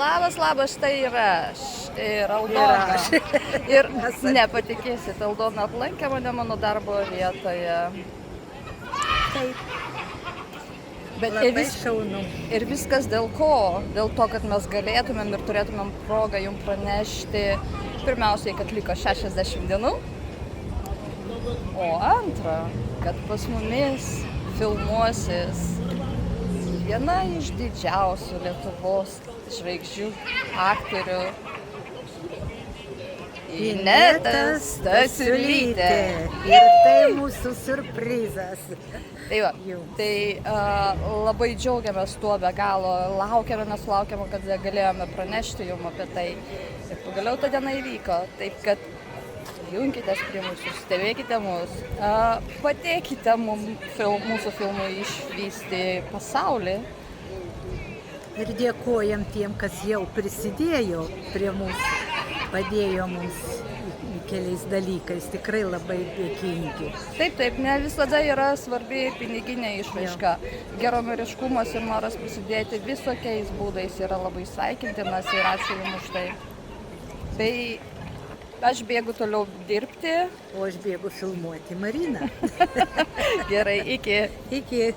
Labas, tai yra aš. Ir Aldona. Ir nepatikėsit, Aldona aplankė mane mano darbo vietoje. Taip. Bet Labai šaunu. Ir viskas dėl ko? Dėl to, kad mes galėtumėm ir turėtumėm progą jums pranešti, pirmiausiai, kad liko 60 dienų, o antra, kad pas mumis filmuosis viena iš didžiausių Lietuvos žvaigždžių aktorių Ineta Stasiulytė. Ir tai mūsų surprizas. Tai va, labai džiaugiamės tuo be galo, laukiame, nesulaukiame, kad galėjome pranešti jums apie tai. Ir pagaliau ta diena įvyko, taip kad junkitės prie mūsų, stebėkite mus, padėkite mūsų filmui išvysti pasaulį. Ir dėkojam tiem, kas jau prisidėjo prie mūsų, padėjo mums keliais dalykais, tikrai labai dėkingi. Taip, ne visada yra svarbi piniginė išraiška. Geranoriškumas ir noras prisidėti visokiais būdais yra labai sveikintinas ir ačiū jums už tai. Tai aš bėgu toliau dirbti. O aš bėgu filmuoti Mariną. Gerai, iki. Iki.